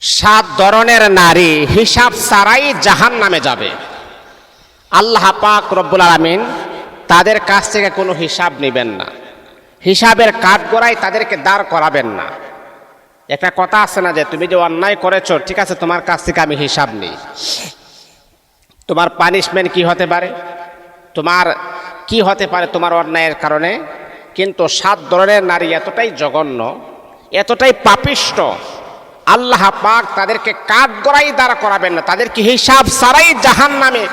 সাত ধরনের নারী হিসাব ছাড়াই জাহান্নামে যাবে। আল্লাহ পাক রব্বুল আলামিন তাদের কাছ থেকে কোনো হিসাব নেবেন না, হিসাবের কাঠগড়ায় তাদেরকে দাঁড় করাবেন না। একটা কথা আছে না যে তুমি যে অন্যায় করেছো, ঠিক আছে, তোমার কাছ থেকে আমি হিসাব নিই। তোমার পানিশমেন্ট কি হতে পারে, তোমার কি হতে পারে তোমার অন্যায়ের কারণে। কিন্তু সাত ধরনের নারী এতটাই জঘন্য, এতটাই পাপিষ্ট, আল্লাহ পাক তাদেরকে কাঠগড়ায় দাঁড় করাবেন না, তাদেরকে হিসাব ছাড়াই জাহান্নামে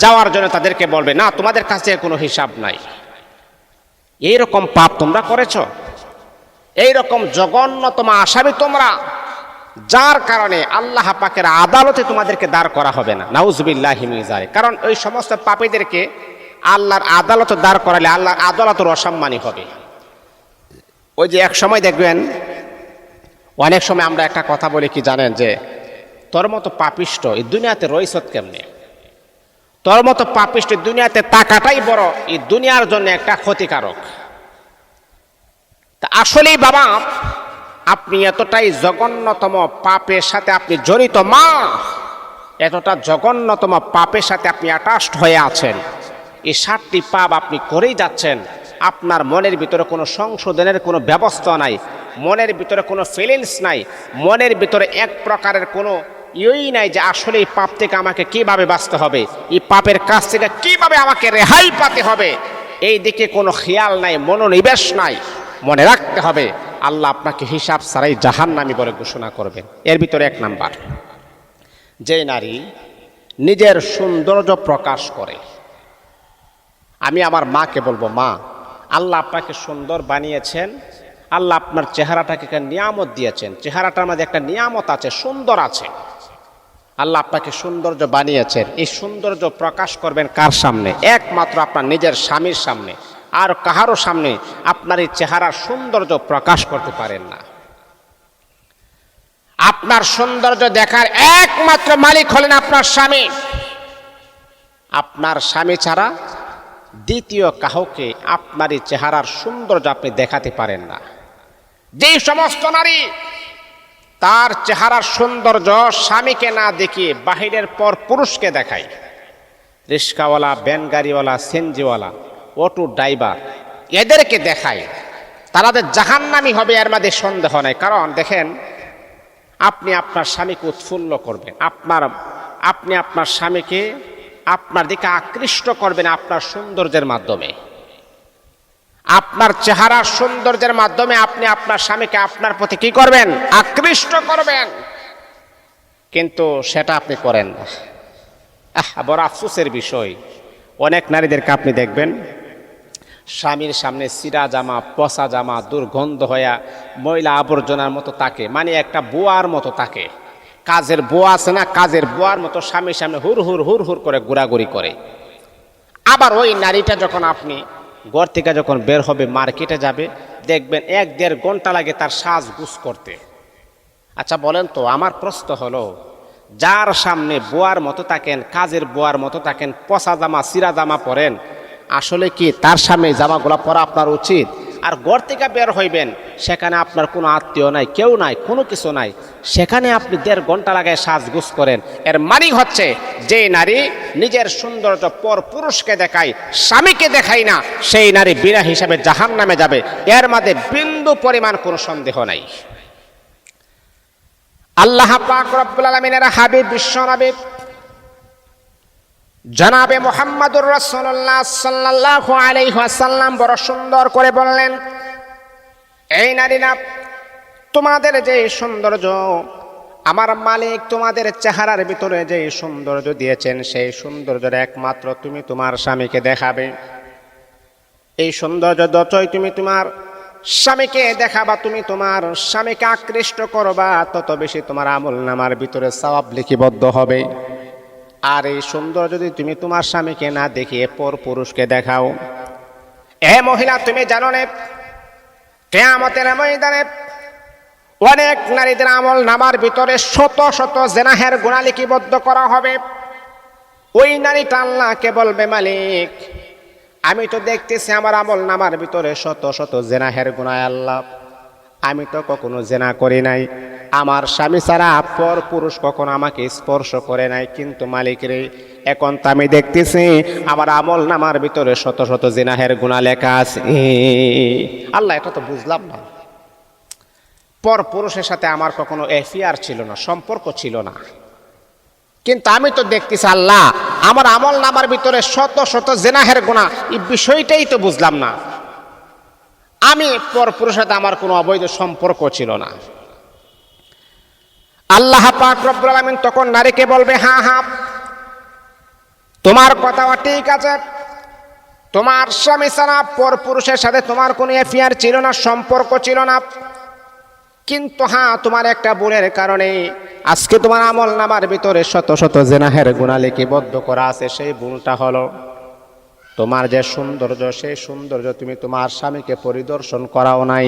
যাওয়ার জন্য তাদেরকে বলবে না তোমাদের কাছে কোনো হিসাব নাই। এইরকম পাপ তোমরা করেছো, এইরকম জঘন্যতম আসামি তোমরা, যার কারণে আল্লাহ পাকের আদালতে তোমাদেরকে দাঁড় করা হবে না। নাউজুবিল্লাহি মিন যালিক। কারণ ওই সমস্ত পাপীদেরকে আল্লাহর আদালতে দাঁড় করালে আল্লাহর আদালতের অসম্মানী হবে। ওই যে এক সময় দেখবেন, অনেক সময় আমরা একটা কথা বলি কি জানেন, যে তোর মতো পাপিষ্ট এই দুনিয়াতে রইছত কেমনে, তোর মতো পাপিষ্ট দুনিয়াতে টাকাটাই বড়, এই দুনিয়ার জন্য একটা ক্ষতিকারক। তা আসলেই বাবা, আপনি এতটাই জঘন্যতম পাপের সাথে আপনি জড়িত, মা এতটা জঘন্যতম পাপের সাথে আপনি অ্যাটাচড হয়ে আছেন, এই 7টি পাপ আপনি করেই যাচ্ছেন। আপনার মনের ভিতরে কোনো সংশোধনের কোনো ব্যবস্থা নাই, মনের ভিতরে কোনো ফিলিংস নাই, মনের ভিতরে এক প্রকারের কোনো ইয়েই নাই যে আসলে এই পাপ থেকে আমাকে কিভাবে বাঁচতে হবে, এই পাপের কাছ থেকে কিভাবে আমাকে রেহাই পেতে হবে, এই দিকে কোনো খেয়াল নাই, মনোনিবেশ নাই। মনে রাখতে হবে আল্লাহ আপনাকে হিসাব ছাড়াই জাহান্নামী বলে ঘোষণা করবেন। এর ভিতরে 1 নাম্বার, যে নারী নিজের সৌন্দর্য প্রকাশ করে। আমি আমার মাকে বলবো, মা আল্লাহ আপনাকে সুন্দর বানিয়েছেন, আল্লাহ আপনার চেহারাটাকে একটা নিয়ামত দিয়েছেন, চেহারাটার মধ্যে একটা নিয়ামত আছে, সুন্দর আছে, আল্লাহ আপনাকে সৌন্দর্য বানিয়েছেন। এই সৌন্দর্য প্রকাশ করবেন কার সামনে? একমাত্র আপনার নিজের স্বামীর সামনে, আর কাহারও সামনে আপনার এই চেহারার সৌন্দর্য প্রকাশ করতে পারেন না। আপনার সৌন্দর্য দেখার একমাত্র মালিক হলেন আপনার স্বামী। আপনার স্বামী ছাড়া দ্বিতীয় কাউকে আপনার এই চেহারার সৌন্দর্য আপনি দেখাতে পারেন না। যেই সমস্ত নারী তার চেহারার সৌন্দর্য স্বামীকে না দেখিয়ে বাহিরের পর পুরুষকে দেখায়, রিস্কাওয়ালা, ভ্যানগাড়িওয়ালা, সিএনজিওয়ালা, অটো ড্রাইভার, এদেরকে দেখায়, তাদের জাহান্নামী হবে, এর মধ্যে সন্দেহ নাই। কারণ দেখেন, আপনি আপনার স্বামীকে উৎফুল্ল করবেন, আপনি আপনার স্বামীকে আপনার দিকে আকৃষ্ট করবেন আপনার সৌন্দর্যের মাধ্যমে, আপনার চেহারার সৌন্দর্যের মাধ্যমে আপনি আপনার স্বামীকে আপনার প্রতি কি করবেন? আকৃষ্ট করবেন। কিন্তু সেটা আপনি করেন না। বড় আফসোসের বিষয়, অনেক নারীদেরকে আপনি দেখবেন স্বামীর সামনে চিরা জামা, পচা জামা, দুর্গন্ধ হইয়া ময়লা আবর্জনার মতো তাকে, মানে একটা বুয়ার মতো তাকে, কাজের বুয়া আছে না, কাজের বুয়ার মতো স্বামীর সামনে হুর হুর হুর হুর করে ঘোরাঘুরি করে। আবার ওই নারীটা যখন আপনি ঘর থেকে যখন বের হবে, মার্কেটে যাবে, দেখবেন 1-1.5 ঘন্টা লাগে তার সাজগুজ করতে। আচ্ছা বলেন তো, আমার প্রশ্ন হলো, যার সামনে বুয়ার মতো থাকেন, কাজের বুয়ার মতো থাকেন, পচা জামা চিরা জামা পরেন, আসলে কি তার সামনে জামাগুলা পরা আপনার উচিত? আর ঘর থেকে বের হইবেন, সেখানে আপনার কোনো আত্মীয় নাই, কেউ নাই, কোনো কিছু নাই, সেখানে আপনি 1.5 ঘন্টা লাগায় সাজগুজ করেন। এর মানে হচ্ছে যে নারী নিজের সৌন্দর্য পর পুরুষকে দেখায়, স্বামীকে দেখায় না, সেই নারী বিনা হিসাবে জাহান্নামে যাবে। এর মধ্যে বিন্দু পরিমাণ কোনো সন্দেহ নাই। আল্লাহ পাক রব্বুল আলামিনের হাবিব বিশ্বনবী জনাবে মুহাম্মদুর রাসূলুল্লাহ সাল্লাল্লাহু আলাইহি ওয়াসাল্লাম বড় সুন্দর করে বললেন, এই নারীরা, তোমাদের যে সৌন্দর্য, আমার মালিক তোমাদের চেহারার ভিতরে যে সৌন্দর্য দিয়েছেন, সেই সৌন্দর্যের একমাত্র তুমি তোমার স্বামীকে দেখাবে। এই সৌন্দর্য যতই তুমি তোমার স্বামীকে দেখাবা, তুমি তোমার স্বামীকে আকৃষ্ট করবা, তত বেশি তোমার আমলনামার ভিতরে সওয়াব লিপিবদ্ধ হবে। আর এই সৌন্দর্য যদি তুমি তোমার স্বামীকে না দেখিয়ে পর পুরুষকে দেখাও, এ মহিলা তুমি জানো না, কিয়ামতের ময়দানে অনেক নারীদের আমল নামার ভিতরে শত শত জেনাহের গুনাহ লিপিবদ্ধ করা হবে। ওই নারীটা আল্লাহকে বলবে, মালিক আমি তো দেখতেছি আমার আমল নামার ভিতরে শত শত জেনাহের গুনাহ, আল্লাহ আমি তো কখনো জেনা করি নাই, আমার স্বামী ছাড়া পর পুরুষ কখনো আমাকে স্পর্শ করে নাই, কিন্তু মালিক রে এখন তো আমি দেখতেছি আমার আমল নামার ভিতরে শত শত জিনাহের গুনাহ লেখা আছে। আল্লাহ, এটা তো বুঝলাম না। পর পুরুষের সাথে আমার কখনো এফিয়ার ছিল না, সম্পর্ক ছিল না, কিন্তু আমি তো দেখতেছি আল্লাহ আমার আমল নামার ভিতরে শত শত জিনাহের গুনাহ, এই বিষয়টাই তো বুঝলাম না। আমি পর পুরুষের সাথে আমার কোনো অবৈধ সম্পর্ক ছিল না। আল্লাহ পাক রব্বুল আলামিন তখন নারীকে বলবে, হ্যাঁ হ্যাঁ তোমার কথা ঠিক আছে, তোমার স্বামী ছাড়া পর পুরুষের সাথে তোমার কোনো অ্যাফেয়ার ছিল না, সম্পর্ক ছিল না, কিন্তু হ্যাঁ তোমার একটা ভুলের কারণে আজকে তোমার আমল নামার ভিতরে শত শত জিনাহের গুনাহ লিপিবদ্ধ করা আছে। সেই ভুলটা হলো তোমার যে সৌন্দর্য, সেই সৌন্দর্য তুমি তোমার স্বামীকে পরিদর্শন করাও নাই,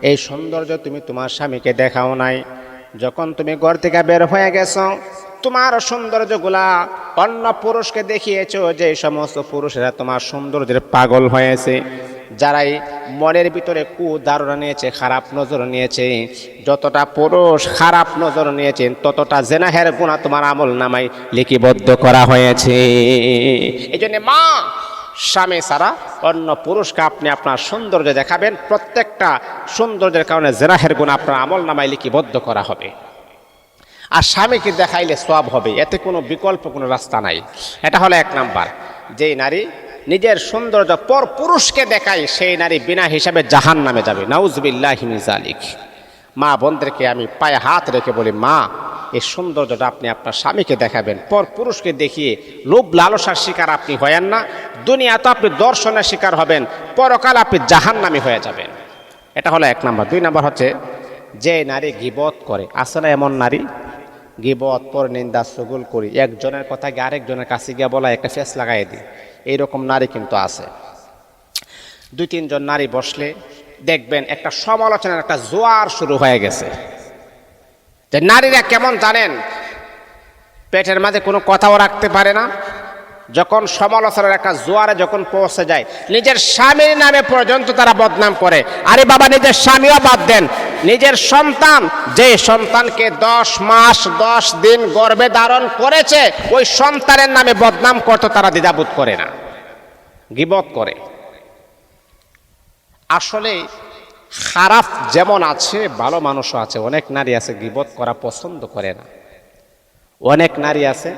এই সৌন্দর্য তুমি তোমার স্বামীকে দেখাও নাই। যখন তুমি ঘর থেকে বের হয়ে গেছো, তোমার সৌন্দর্যগুলা অন্য পুরুষকে দেখিয়েছো, যে সমস্ত পুরুষেরা তোমার সৌন্দর্যের পাগল হয়েছে, যারাই মনের ভিতরে কুধারণা নিয়েছে, খারাপ নজর নিয়েছে, যতটা পুরুষ খারাপ নজর নিয়েছেন ততটা জিনাহের গুনাহ তোমার আমল নামায় লিপিবদ্ধ করা হয়েছে। এই জন্য মা, স্বামী ছাড়া অন্য পুরুষকে আপনি আপনার সৌন্দর্য দেখাবেন, প্রত্যেকটা সৌন্দর্যের কারণে জিনাহের গুনাহ আপনার আমল নামায় লিপিবদ্ধ করা হবে। আর স্বামীকে দেখাইলে সওয়াব হবে, এতে কোনো বিকল্প কোনো রাস্তা নাই। এটা হলো এক নাম্বার। যেই নারী নিজের সৌন্দর্য পর পুরুষকে দেখায়, সেই নারী বিনা হিসাবে জাহান্নামে যাবে। নাউজুবিল্লাহি মিন যালিক। মা বোনদেরকে আমি পায়ে হাত রেখে বলি, মা এই সৌন্দর্যটা আপনি আপনার স্বামীকে দেখাবেন, পর পুরুষকে দেখিয়ে লোভ লালসার শিকার আপনি হয়েন না। দুনিয়া তো আপনি দর্শনের শিকার হবেন, পরকাল আপনি জাহান্নামী হয়ে যাবেন। এটা হলো এক নাম্বার। দুই নাম্বার হচ্ছে, যে নারী গীবত করে, আছে না এমন নারী, গীবত পর নিন্দা চুগল করি, একজনের কথা গিয়ে আরেকজনের কাছে গিয়ে বলা, একটা ফেস লাগাই দিই, এইরকম নারী কিন্তু আছে। দুই তিনজন নারী বসলে দেখবেন একটা সমালোচনার একটা জোয়ার শুরু হয়ে গেছে। যে নারীরা কেমন জানেন, পেটের মাঝে কোনো কথাও রাখতে পারে না। যখন সমালোচনার একটা জোয়ারে যখন পৌঁছে যায়, নিজের স্বামীর নামে পর্যন্ত তারা বদনাম করে। আরে বাবা, নিজের স্বামীও বাদ দেন, নিজের সন্তান, যে সন্তানকে 10 মাস 10 দিন গর্ভে ধারণ করেছে, ওই সন্তানের নামে বদনাম করতে তারা দ্বিধাবোধ করে না, গীবত করে। আসলে খারাপ যেমন আছে, ভালো মানুষও আছে। অনেক নারী আছে গীবত করা পছন্দ করে না, অনেক নারী আছে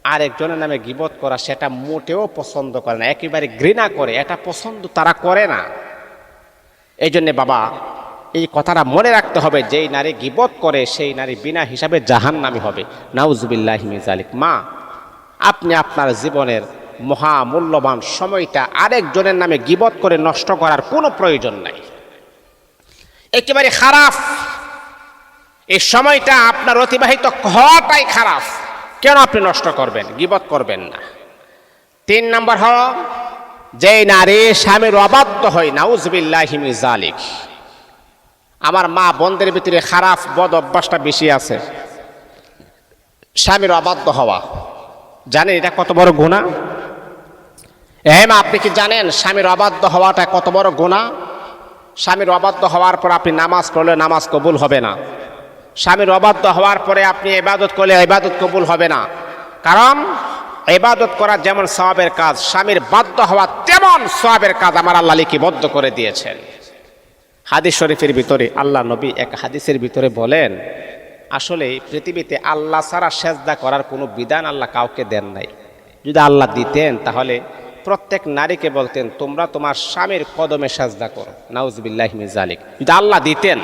আরেকজনের নামে গীবত করা সেটা মোটেও পছন্দ করে না, একেবারে ঘৃণা করে, এটা পছন্দ তারা করে না। এই জন্যে বাবা, এই কথাটা মনে রাখতে হবে, যেই নারী গীবত করে সেই নারী বিনা হিসাবে জাহান্নামী হবে। নাউজুবিল্লাহি মিন যালিক। মা, আপনি আপনার জীবনের মহামূল্যবান সময়টা আরেকজনের নামে গীবত করে নষ্ট করার কোনো প্রয়োজন নাই, একেবারে খারাপ। এই সময়টা আপনার অতিবাহিত হওয়াটাই খারাপ, কেন আপনি নষ্ট করবেন? গীবত করবেন না। 3 নম্বর হল, যেই নারী স্বামীর অবাধ্য হয়, নাউজুবিল্লাহি মিন যালিক। আমার মা বোনদের ভিতরে খারাপ বদ অভ্যাসটা বেশি আছে, স্বামীর অবাধ্য হওয়া। জানেন এটা কত বড় গুনাহ? মা, আপনি কি জানেন স্বামীর অবাধ্য হওয়াটা কত বড় গুনাহ? স্বামীর অবাধ্য হওয়ার পর আপনি নামাজ পড়লে নামাজ কবুল হবে না। স্বামীর অবাধ্য হওয়ার পরে আপনি ইবাদত করলে ইবাদত কবুল হবে না। কারণ ইবাদত করা যেমন সওয়াবের কাজ, স্বামীর বাধ্য হওয়া তেমন সওয়াবের কাজ আমার আল্লাহ লিপিবদ্ধ করে দিয়েছেন। হাদিস শরীফের ভিতরে আল্লাহ নবী এক হাদিসের ভিতরে বলেন, আসলে পৃথিবীতে আল্লাহ ছাড়া সেজদা করার কোনো বিধান আল্লাহ কাউকে দেন নাই। যদি আল্লাহ দিতেন তাহলে প্রত্যেক নারীকে বলতেন, তোমরা তোমার স্বামীর কদমে সেজদা করো। নাউজুবিল্লাহি মিন যালিক। যদি আল্লাহ দিতেন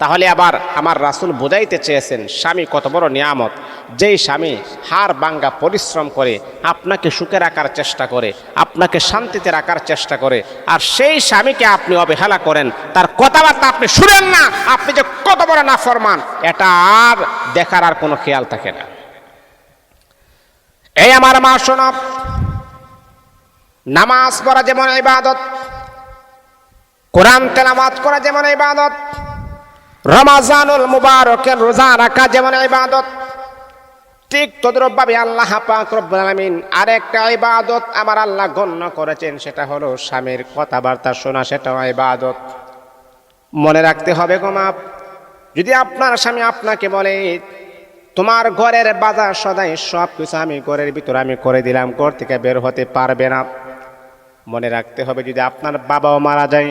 তাহলে আবার আমার রাসূল বোঝাইতে চেয়েছেন স্বামী কত বড় নিয়ামত। যেই স্বামী হাড় ভাঙ্গা পরিশ্রম করে আপনাকে সুখে রাখার চেষ্টা করে, আপনাকে শান্তিতে রাখার চেষ্টা করে, আর সেই স্বামীকে আপনি অবহেলা করেন, তার কথাবার্তা আপনি শুনেন না, আপনি যে কত বড় নাফরমান এটা আর দেখার আর কোনো খেয়াল থাকে না। এই আমার মা শোনো, নামাজ পড়া যেমন ইবাদত, কোরআন তেলাওয়াত করা যেমন ইবাদত, রমজানুল মুবারকের রোজা রাখা যেমন ইবাদত, ঠিক তদ্রূপভাবে আল্লাহ পাক রব্বুল আলামিন আরেকটা ইবাদত আমার আল্লাহ গণ্য করেছেন, সেটা হলো স্বামীর কথাবার্তা শোনা, সেটাও ইবাদত। মনে রাখতে হবে গো মা, যদি আপনার স্বামী আপনাকে বলে তোমার ঘরের বাজার সদাই সব কিছু আমি ঘরের ভিতরে আমি করে দিলাম, ঘর থেকে বের হতে পারবে না, মনে রাখতে হবে যদি আপনার বাবাও মারা যায়,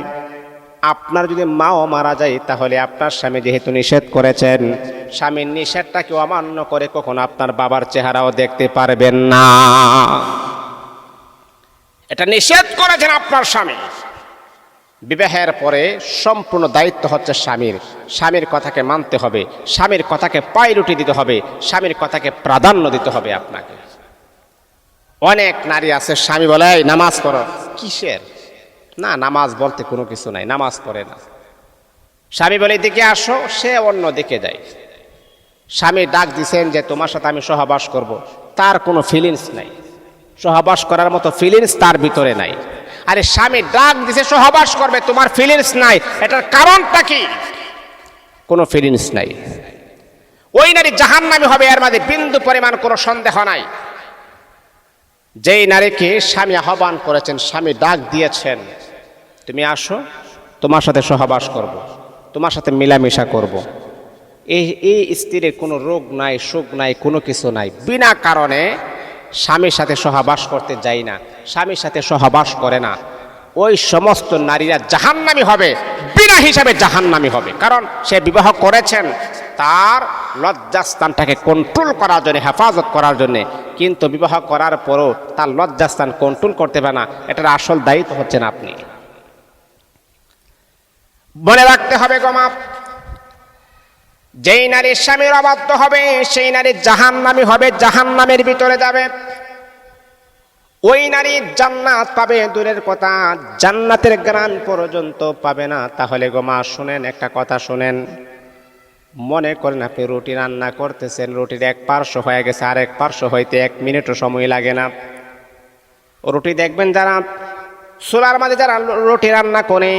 আপনার যদি মাও মারা যায়, তাহলে আপনার স্বামী যেহেতু নিষেধ করেছেন, স্বামীর নিষেধটাকে অমান্য করে কখনো আপনার বাবার চেহারাও দেখতে পারবেন না। এটা নিষেধ করেছেন আপনার স্বামী। বিবাহের পরে সম্পূর্ণ দায়িত্ব হচ্ছে স্বামীর। স্বামীর কথাকে মানতে হবে, স্বামীর কথাকে পায়রুটি দিতে হবে, স্বামীর কথাকে প্রাধান্য দিতে হবে আপনাকে। অনেক নারী আছে স্বামী বলে এই নামাজ পড়ো, কিসের না, নামাজ বলতে কোনো কিছু নাই, নামাজ পড়ে না। স্বামী বলে দিকে আসো, সে অন্য দিকে যায়। স্বামী ডাক দিছেন যে তোমার সাথে আমি সহবাস করব, তার কোনো ফিলিংস নাই, সহবাস করার মতো ফিলিংস তার ভিতরে নাই। আরে স্বামী ডাক দিছে সহবাস করবে, তোমার ফিলিংস নাই, এটার কারণটা কি? কোনো ফিলিংস নাই। ওই নারী জাহান্নামী হবে, এর মাঝে বিন্দু পরিমাণ কোনো সন্দেহ নাই। যেই নারীকে স্বামী আহ্বান করেছেন, স্বামী ডাক দিয়েছেন তুমি আসো, তোমার সাথে সহবাস করব, তোমার সাথে মিলামিশা করব, এই স্ত্রীর কোনো রোগ নাই, সুখ নাই, কোনো কিছু নাই, বিনা কারণে স্বামীর সাথে সহবাস করতে যায় না, স্বামীর সাথে সহবাস করে না, ওই সমস্ত নারীরা জাহান্নামী হবে, বিনা হিসাবে জাহান্নামী হবে। কারণ সে বিবাহ করেছেন তার লজ্জাস্থানটাকে কন্ট্রোল করার জন্য, হেফাজত করার জন্যে, কিন্তু বিবাহ করার পরও তার লজ্জাস্থান কন্ট্রোল করতে পারে না, এটার আসল দায়িত্ব হচ্ছেন আপনি। মনে রাখতে হবে গো মা, যেই নারী স্বামীর অবাধ্য হবে সেই নারী জাহান্নামী হবে, জাহান্নামের ভিতরে যাবে। ওই নারী জান্নাত পাবে দূরের কথা, জান্নাতের গ্রান পর্যন্ত পাবে না। তাহলে গো মা শুনেন, একটা কথা শুনেন, মনে করেন আপনি রুটি রান্না করতেছেন, রুটির এক পার্শ্ব হয়ে গেছে, আর এক পার্শ্ব হইতে 1 মিনিটও সময় লাগে না। রুটি দেখবেন যারা চুলার মাঝে যারা রুটি রান্না করে,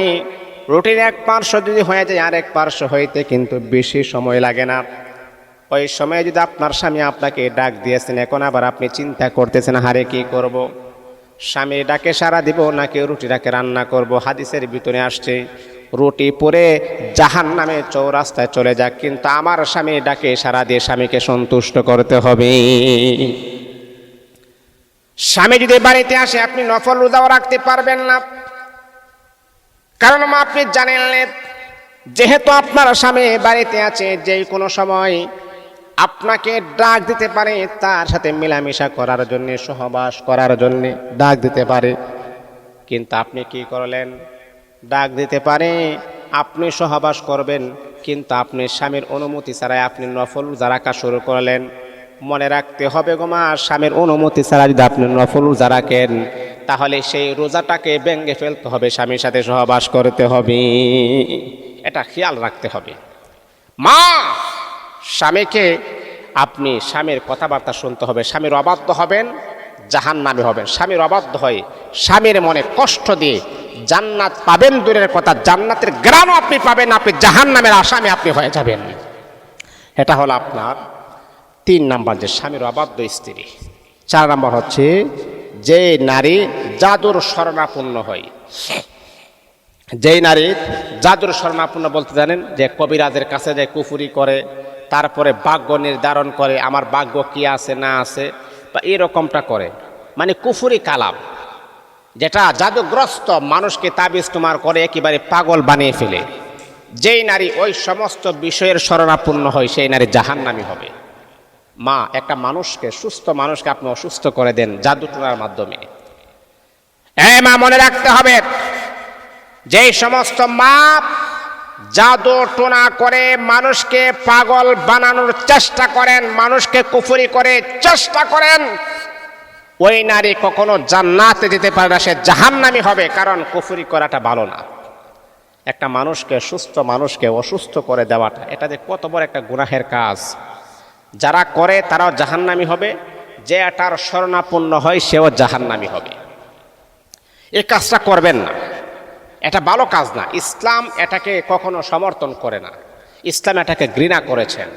রুটির এক পার্শ্ব যদি হয়ে যায় আর এক পার্শ্ব হইতে কিন্তু বেশি সময় লাগে না। ওই সময় যদি আপনার স্বামী আপনাকে ডাক দিয়েছেন, এখন আবার আপনি চিন্তা করতেছেন হারে কি করব, স্বামীর ডাকে সাড়া দিব নাকি রুটিটাকে রান্না করব। হাদিসের ভিতরে আসছে রুটি পরে জাহান্নামে চৌরাস্তায় চলে যাক, কিন্তু আমার স্বামীর ডাকে সাড়া দিয়ে স্বামীকে সন্তুষ্ট করতে হবে। স্বামী যদি বাড়িতে আসে আপনি নফল রোজাও রাখতে পারবেন না, কারণ আপনি জানেন যেহেতু আপনার স্বামী বাড়িতে আছে, যে কোনো সময় আপনাকে ডাক দিতে পারে, তার সাথে মেলামেশা করার জন্য, সহবাস করার জন্য ডাক দিতে পারে, কিন্তু আপনি কি করলেন? ডাক দিতে পারে, আপনি সহবাস করবেন, কিন্তু আপনি স্বামীর অনুমতি ছাড়াই আপনি নফল রোজা রাখা শুরু করলেন। মনে রাখতে হবে গো মা, স্বামীর অনুমতি ছাড়া যদি আপনি নফল রোজা রাখেন, তাহলে সেই রোজাটাকে ভেঙে ফেলতে হবে, স্বামীর সাথে সহবাস করতে হবে, এটা খেয়াল রাখতে হবে। মা, স্বামীকে আপনি স্বামীর কথাবার্তা শুনতে হবে। স্বামীর অবাধ্য হবেন, জাহান্নামী হবেন। স্বামীর অবাধ্য হয়ে স্বামীর মনে কষ্ট দিয়ে জান্নাত পাবেন দূরের কথা, জান্নাতের গ্রামও আপনি পাবেন, আপনি জাহান্নামের আসামি আপনি হয়ে যাবেন। এটা হলো আপনার 3 নাম্বার, যে স্বামীর অবাধ্য স্ত্রী। 4 নাম্বার হচ্ছে যে নারী জাদুর শরণাপন্ন হয়। যেই নারী জাদুর শরণাপন্ন বলতে জানেন, যে কবিরাজের কাছে যায়, কুফুরি করে, তারপরে ভাগ্য নির্ধারণ করে, আমার ভাগ্য কি আছে না আছে, বা এরকমটা করে, মানে কুফুরি কালাম, যেটা জাদুগ্রস্ত মানুষকে তাবিজ তোমার করে একেবারে পাগল বানিয়ে ফেলে। যেই নারী ওই সমস্ত বিষয়ের শরণাপন্ন হয় সেই নারী জাহান্নামী হবে। মা, একটা মানুষকে, সুস্থ মানুষকে আপনি অসুস্থ করে দেন জাদু টোনার মাধ্যমে। মা, মনে রাখতে হবে, যেই সমস্ত মা জাদু টোনা করে মানুষকে পাগল বানানোর চেষ্টা করেন, মানুষকে কুফরি করে চেষ্টা করেন, ওই নারী কখনো জান্নাতে যেতে পারে না, সে জাহান্নামী হবে। কারণ কুফরি করাটা ভালো না। একটা মানুষকে, সুস্থ মানুষকে অসুস্থ করে দেওয়াটা, এটা যে কত বড় একটা গুনাহের কাজ। যারা করে তারাও জাহান্নামী হবে, যে এটার শরণাপন্ন হয় সেও জাহান্নামী হবে। এই কাজটা করবেন না, এটা ভালো কাজ না। ইসলাম এটাকে কখনো সমর্থন করে না, ইসলাম এটাকে ঘৃণা করেছেন।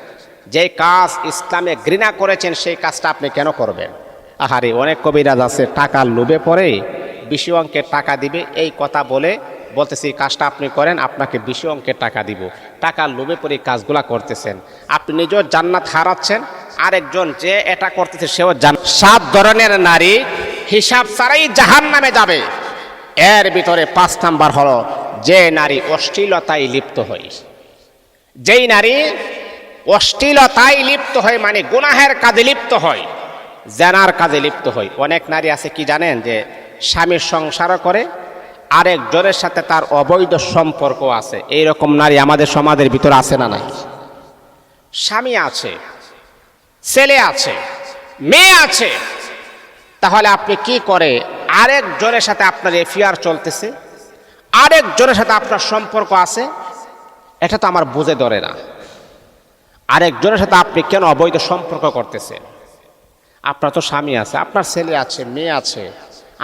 যে কাজ ইসলামে ঘৃণা করেছেন সেই কাজটা আপনি কেন করবেন? আহারে, অনেক কবিরাজ আছে টাকার লোভে পড়ে বেশি অঙ্কের টাকা দিবে এই কথা বলে বলতেছি এই কাজটা আপনি করেন, আপনাকে বেশি অঙ্কের টাকা দিব, টাকার লোভে পরে এই কাজগুলা করতেছেন, আপনি নিজেও জান্নাত হারাচ্ছেন, আরেকজন যে এটা করতেছে সেও 7 ধরনের নারী হিসাব ছাড়াই জাহান্নামে যাবে। এর ভিতরে 5 নাম্বার হলো যে নারী অশ্লীলতায় লিপ্ত হয়। যেই নারী অশ্লীলতায় লিপ্ত হয় মানে গুনাহের কাজে লিপ্ত হয়, জেনার কাজে লিপ্ত হয়। অনেক নারী আছে কি জানেন, যে স্বামীর সংসারও করে, আরেকজনের সাথে তার অবৈধ সম্পর্ক আছে। এইরকম নারী আমাদের সমাজের ভিতরে আছে না নাই? স্বামী আছে, ছেলে আছে, মেয়ে আছে, তাহলে আপনি কি করে আরেকজনের সাথে আপনার এফিয়ার চলতেছে, আরেকজনের সাথে আপনার সম্পর্ক আছে, এটা তো আমার বুঝে ধরে না। আরেকজনের সাথে আপনি কেন অবৈধ সম্পর্ক করতেছেন? আপনার তো স্বামী আছে, আপনার ছেলে আছে, মেয়ে আছে,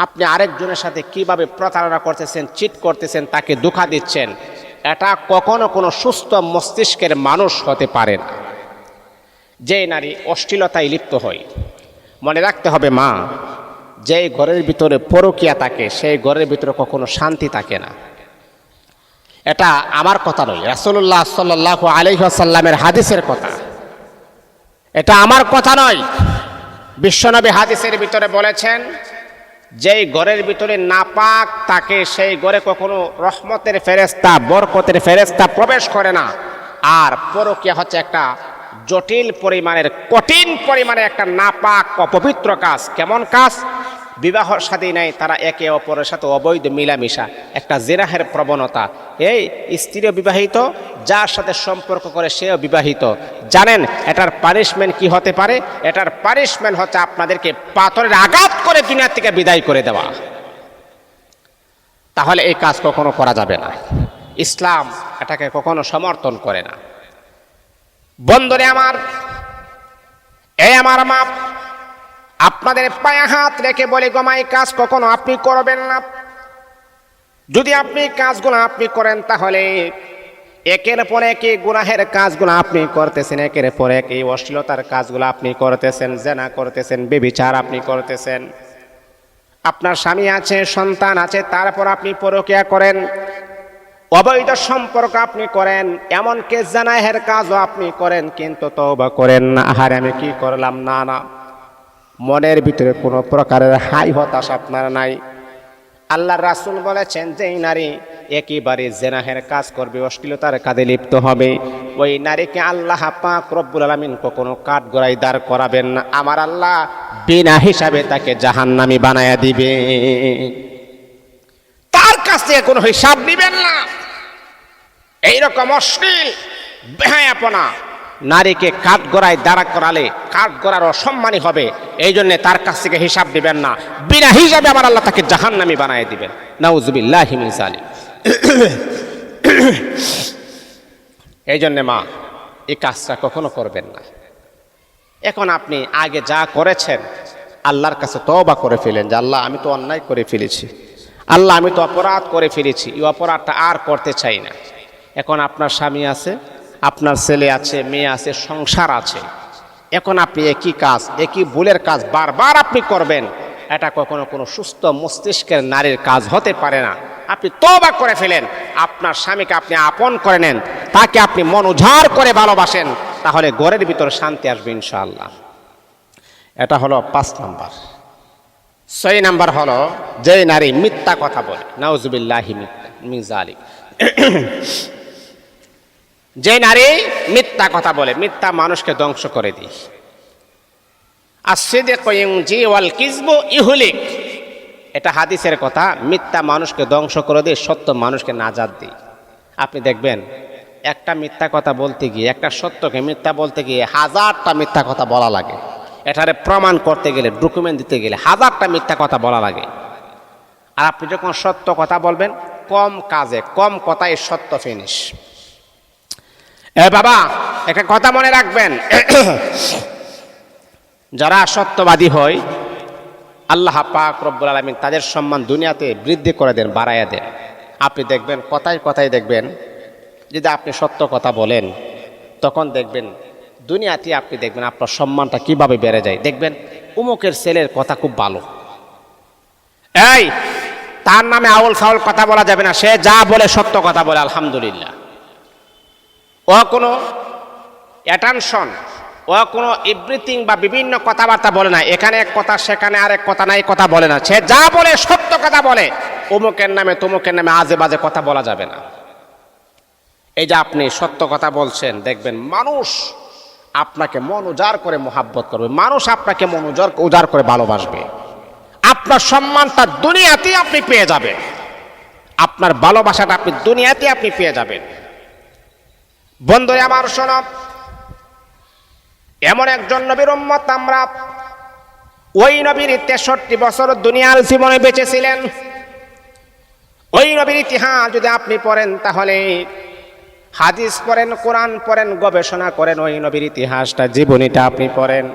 আপনি আরেকজনের সাথে কিভাবে প্রতারণা করতেছেন, চিট করতেছেন, তাকে ধোঁকা দিচ্ছেন, এটা কখনো কোনো সুস্থ মস্তিষ্কের মানুষ হতে পারে না। যে নারী অশ্লীলতায় লিপ্ত হয়, মনে রাখতে হবে মা, যেই ঘরের ভিতরে পরকীয়া থাকে সেই ঘরের ভিতরে কখনো শান্তি থাকে না। এটা আমার কথা নয়, রাসূলুল্লাহ সাল্লাল্লাহু আলাইহি ওয়াসাল্লামের হাদিসের কথা, এটা আমার কথা নয়। বিশ্বনবী হাদিসের ভিতরে বলেছেন, যেই ঘরের ভিতরে নাপাক থাকে সেই ঘরে কখনো রহমতের ফেরেশতা, বরকতের ফেরেশতা প্রবেশ করে না। আর পরকীয়া হচ্ছে একটা জটিল পরিমাণের, কঠিন পরিমাণের একটা নাপাক অপবিত্র কাজ। কেমন কাজ? বিবাহ শাদী নাই, তারা একে অপরের সাথে অবৈধ মিলামিশা, একটা জিনাহের প্রবণতা। এই স্ত্রীও বিবাহিত, যার সাথে সম্পর্ক করে সেও বিবাহিত। জানেন এটার পানিশমেন্ট কি হতে পারে? এটার পানিশমেন্ট হচ্ছে আপনাদেরকে পাথরের আঘাত করে দুনিয়া থেকে বিদায় করে দেওয়া। তাহলে এই কাজ কখনো করা যাবে না, ইসলাম এটাকে কখনো সমর্থন করে না। বন্ধুরে আমার, এই আমার মা, আপনাদের পায়ে হাত রেখে বলে গমাই কাজ কখনো আপনি করবেন না। যদি আপনি কাজগুলো আপনি করেন তাহলে একের পর এক গুনাহের কাজগুলো আপনি করতেছেন, একের পর এক এই অশ্লীলতার কাজগুলো আপনি করতেছেন, জেনা করতেছেন, ব্যভিচার আপনি করতেছেন। আপনার স্বামী আছে, সন্তান আছে, তারপর আপনি পরকীয়া করেন, অবৈধ সম্পর্ক আপনি করেন, এমনকি জেনাহের কাজও আপনি করেন, কিন্তু তওবা করেন না। আহারে আমি কি করলাম? না না, মনের ভিতরে কোনো প্রকারের হাই হতাশ আপনার নাই। আল্লাহর রাসূল বলেছেন, যেই নারী একেবারে জেনাহের কাজ করবে, অশ্লীলতার কাজে লিপ্ত হবে, ওই নারীকে আল্লাহ পাক রব্বুল আলামিন কখনো কাঠগড়ায় দাঁড় করাবেন না। আমার আল্লাহ বিনা হিসাবে তাকে জাহান্নামী বানায়া দিবে, তার কাছ থেকে কোনো হিসাব নেবেন না। এইরকম অশ্লীল বেহায়াপনা নারীকে কাঠগড়ায় দাঁড়া করালে কাঠগড়ার অসম্মানী হবে, এই জন্য তার কাছ থেকে হিসাব দিবেন না, বিনা হিসাবে আমার আল্লাহ তাকে জাহান্নামী বানায় দিবেন। নাউযুবিল্লাহি মিন যালিক। এই জন্যে মা, এই কাজটা কখনো করবেন না। এখন আপনি আগে যা করেছেন আল্লাহর কাছে তওবা করে ফেলেন, যে আল্লাহ আমি তো অন্যায় করে ফেলেছি, আল্লাহ আমি তো অপরাধ করে ফেলেছি, এই অপরাধটা আর করতে চাই না। এখন আপনার স্বামী আছে, আপনার ছেলে আছে, মেয়ে আছে, সংসার আছে, এখন আপনি একই কাজ, একই ভুলের কাজ বারবার আপনি করবেন, এটা কখনো কোনো সুস্থ মস্তিষ্কের নারীর কাজ হতে পারে না। আপনি তওবা করে ফেলেন, আপনার স্বামীকে আপনি আপন করে নেন, তাকে আপনি মন উজাড় করে ভালোবাসেন, তাহলে ঘরের ভিতরে শান্তি আসবে ইনশাআল্লাহ। এটা হলো 5 নাম্বার। 6 নাম্বার হলো যে নারী মিথ্যা কথা বলে। নাউযুবিল্লাহি মিন যালিক। যে নারী মিথ্যা কথা বলে, মিথ্যা মানুষকে ধ্বংস করে দিই। as-sidqu yunji wal kizbu yuhlik, এটা হাদিসের কথা। মিথ্যা মানুষকে ধ্বংস করে দিয়ে সত্য মানুষকে নাজাত দিই। আপনি দেখবেন একটা মিথ্যা কথা বলতে গিয়ে, একটা সত্যকে মিথ্যা বলতে গিয়ে 1000টা মিথ্যা কথা বলা লাগে। এটারে প্রমাণ করতে গেলে, ডকুমেন্ট দিতে গেলে 1000টা মিথ্যা কথা বলা লাগে। আর আপনি যখন সত্য কথা বলবেন, কম কাজে কম কথায় সত্য ফিনিশ। বাবা, একটা কথা মনে রাখবেন, যারা সত্যবাদী হয় আল্লাহ পাক রব্বুল আলামিন তাদের সম্মান দুনিয়াতে বৃদ্ধি করে দেন, বাড়াইয়া দেন। আপনি দেখবেন কথায় কথায় দেখবেন, যদি আপনি সত্য কথা বলেন তখন দেখবেন দুনিয়াতে আপনি দেখবেন আপনার সম্মানটা কিভাবে বেড়ে যায়। দেখবেন অমুকের ছেলের কথা খুব ভালো, এই তার নামে আউল ফাউল কথা বলা যাবে না, সে যা বলে সত্য কথা বলে আলহামদুলিল্লাহ। ও কোনো অ্যাটেনশন, ও কোনো এভরিথিং বা বিভিন্ন কথাবার্তা বলে না, এখানে এক কথা সেখানে আরেক কথা নাই কথা বলে না, সে যা বলে সত্য কথা বলে। অমুকের নামে তমুকের নামে আজে বাজে কথা বলা যাবে না। এই যে আপনি সত্য কথা বলছেন, দেখবেন মানুষ আপনাকে মন উজাড় করে মোহাব্বত করবে, মানুষ আপনাকে মন উজাড় করে ভালোবাসবে। আপনার সম্মানটা দুনিয়াতেই আপনি পেয়ে যাবেন, আপনার ভালোবাসাটা আপনি দুনিয়াতে আপনি পেয়ে যাবেন। বন্ধুরা আমার শোনো, এমন একজন নবীর উম্মত আমরা, ওই নবীর 63 বছর দুনিয়ার জীবনে বেঁচে ছিলেন। ওই নবীর ইতিহাস যদি আপনি পড়েন, তাহলে হাদিস পড়েন, কোরআন পড়েন, গবেষণা করেন, ওই নবীর ইতিহাসটা জীবনীটা আপনি পড়েন,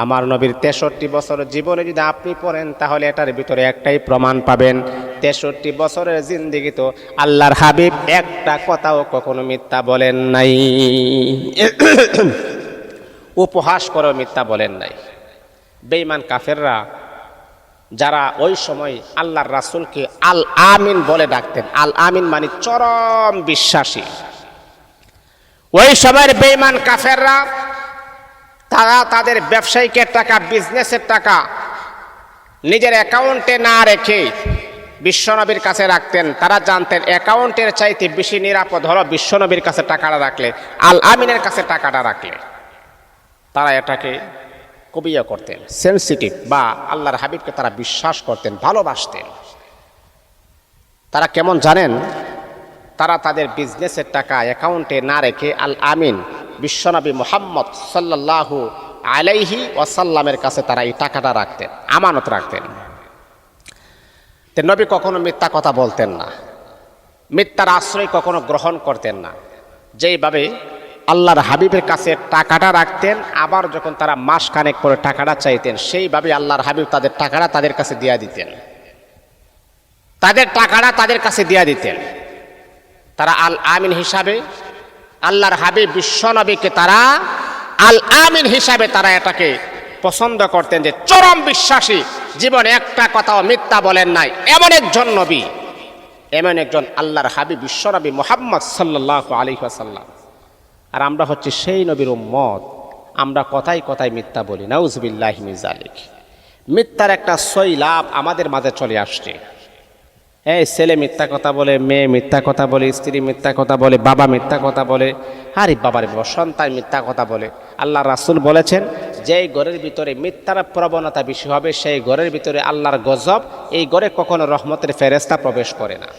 আমার নবীর 63 বছর জীবনে যদি আপনি পড়েন, তাহলে এটার ভিতরে একটাই প্রমাণ পাবেন, 63 বছরের জিন্দেগি তো আল্লাহর হাবিব একটা কথাও কখনো মিথ্যা বলেন নাই, উপহাস করে মিথ্যা বলেন নাই। বেঈমান কাফেররা যারা ওই সময় আল্লাহর রাসূলকে আল আমিন বলে ডাকতেন, আল আমিন মানে চরম বিশ্বাসী, ওই সময়ের বেঈমান কাফেররা তারা তাদের ব্যবসায়িকের টাকা, বিজনেসের টাকা নিজের অ্যাকাউন্টে না রেখে বিশ্বনবীর কাছে রাখতেন। তারা জানতেন অ্যাকাউন্টের চাইতে বেশি নিরাপদ হলো বিশ্বনবীর কাছে টাকাটা রাখলে, আল আমিনের কাছে টাকাটা রাখলে। তারা এটাকে কবিয়া করতেন, সেন্সিটিভ, বা আল্লাহর হাবিবকে তারা বিশ্বাস করতেন, ভালোবাসতেন। তারা কেমন জানেন? তারা তাদের বিজনেসের টাকা অ্যাকাউন্টে না রেখে আল আমিন বিশ্বনবী মুহাম্মদ সাল্লাল্লাহু আলাইহি ওয়াসাল্লামের কাছে তারা এই টাকাটা রাখতেন, আমানত রাখতেন। নবী কখনো মিথ্যা কথা বলতেন না, মিথ্যার আশ্রয় কখনো গ্রহণ করতেন না। যেইভাবে আল্লাহর হাবিবের কাছে টাকাটা রাখতেন, আবার যখন তারা মাস খানেক পরে টাকাটা চাইতেন, সেইভাবে আল্লাহর হাবিব তাদের টাকাটা তাদের কাছে দিয়া দিতেন, তাদের টাকাটা তাদের কাছে দিয়া দিতেন। তারা আল আমিন হিসাবে আল্লাহর হাবিব বিশ্বনবীকে তারা আল আমিন হিসাবে তারা এটাকে পছন্দ করতেন, যে চরম বিশ্বাসী, জীবনে একটা কথাও মিথ্যা বলেন নাই, এমন একজন নবী, এমন একজন আল্লাহর হাবিব বিশ্বনবী মুহাম্মদ সাল্লাল্লাহু আলাইহি ওয়াসাল্লাম। আর আমরা হচ্ছে সেই নবীর উম্মত, আমরা কথায় কথায় মিথ্যা বলি, নাউজুবিল্লাহি মিন যালিক। মিথ্যার একটা সৈলাব আমাদের মাঝে চলে আসছে। এই ছেলে মিথ্যা কথা বলে, মেয়ে মিথ্যা কথা বলে, স্ত্রী মিথ্যা কথা বলে, বাবা মিথ্যা কথা বলে, আরে বাবার বাবা সন্তান মিথ্যা কথা বলে। আল্লাহ রাসূল বলেছেন, যেই ঘরের ভিতরে মিথ্যার প্রবণতা বেশি হবে, সেই ঘরের ভিতরে আল্লাহর গজব, এই ঘরে কখনো রহমতের ফেরেশতা প্রবেশ করে না।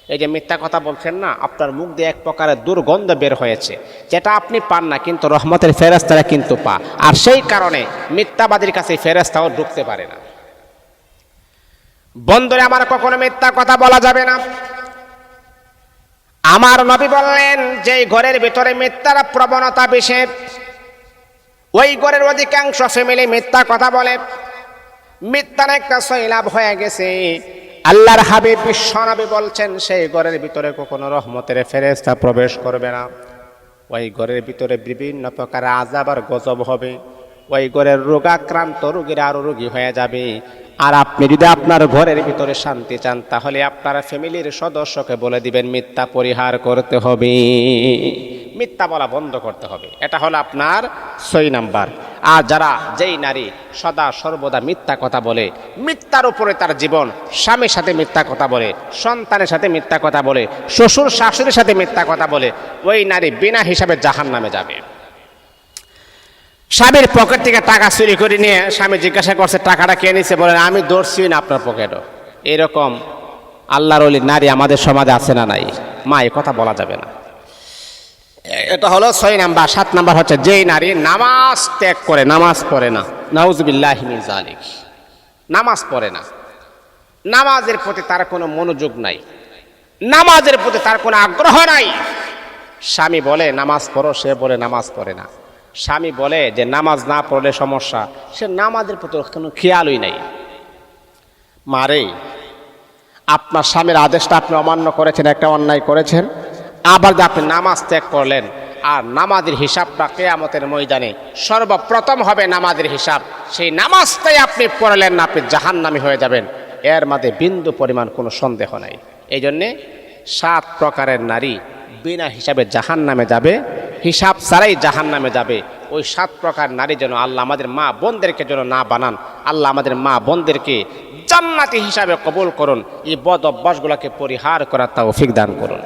এই যে মিথ্যা কথা বলছেন না, আপনার মুখ দিয়ে এক প্রকারের দুর্গন্ধ বের হয়েছে, যেটা আপনি পান না, কিন্তু রহমতের ফেরেশতারা কিন্তু পা, আর সেই কারণে মিথ্যাবাদীর কাছে ফেরেশতাও ঢুকতে পারে না। বন্ধুরে আমার, কখনো মিথ্যা কথা বলা যাবে না। আমার নবী বললেন, যেই ঘরের ভিতরে মিথ্যার প্রবণতা বেশি, ওই ঘরের অধিকাংশ ফ্যামিলি মিথ্যা কথা বলে, মিথ্যার একটা সৈলাব হয়ে গেছে। আল্লাহর হাবিব বিশ্বনবী বলছেন, সেই ঘরের ভিতরে কখনো রহমতের ফেরেশতা প্রবেশ করবে না। ওই ঘরের ভিতরে বিভিন্ন প্রকার আযাব আর গজব হবে, ওই ঘরের রোগাক্রান্ত রোগীরা আরো রোগী হয়ে যাবে। আর আপনি যদি আপনার ঘরের ভিতরে শান্তি চান, তাহলে আপনার ফ্যামিলির সদস্যকে বলে দিবেন মিথ্যা পরিহার করতে হবে, মিথ্যা বলা বন্ধ করতে হবে। এটা হলো আপনার 6 নাম্বার। আর যারা, যেই নারী সদা সর্বদা মিথ্যা কথা বলে, মিথ্যার উপরে তার জীবন, স্বামীর সাথে মিথ্যা কথা বলে, সন্তানের সাথে মিথ্যা কথা বলে, শ্বশুর শাশুড়ির সাথে মিথ্যা কথা বলে, ওই নারী বিনা হিসাবে জাহান্নামে যাবে। স্বামীর পকেট থেকে টাকা চুরি করে নিয়ে স্বামী জিজ্ঞাসা করছে টাকাটা কে নিছে, বলেন আমি ধরছি না আপনার পকেটও। এরকম আল্লাহর ওলি নারী আমাদের সমাজে আছে না নাই? মা, এ কথা বলা যাবে না। এটা হলো 6 নাম্বার। 7 নাম্বার হচ্ছে, যেই নারী নামাজ ত্যাগ করে, নামাজ পড়ে না, নাউজুবিল্লাহি মিন যালিক, নামাজ পড়ে না, নামাজের প্রতি তার কোনো মনোযোগ নাই, নামাজের প্রতি তার কোনো আগ্রহ নাই। স্বামী বলে নামাজ পড়ো, সে বলে নামাজ পড়ে না। স্বামী বলে যে নামাজ না পড়লে সমস্যা, সে নামাজের প্রতি কোনো খেয়ালই নাই। মারে, আপনার স্বামীর আদেশটা আপনি অমান্য করেছেন, একটা অন্যায় করেছেন, আবার যে আপনি নামাজ ত্যাগ করলেন, আর নামাজের হিসাবটা কিয়ামতের ময়দানে সর্বপ্রথম হবে নামাজের হিসাব, সেই নামাজটাই আপনি পড়লেন না, আপনি জাহান্নামী হয়ে যাবেন। এর মাঝে বিন্দু পরিমাণ কোনো সন্দেহ নাই। এই জন্যে 7 প্রকারের নারী বিনা হিসাবে জাহান নামে যাবে, হিসাব ছাড়াই জাহান নামে যাবে। ওই 7 প্রকার নারী যেন আল্লাহ আমাদের মা বোনদেরকে যেন না বানান। আল্লাহ আমাদের মা বোনদেরকে জান্নাতি হিসাবে কবুল করুন। এই বদ অভ্যাসগুলোকে পরিহার করার তৌফিক দান করুন।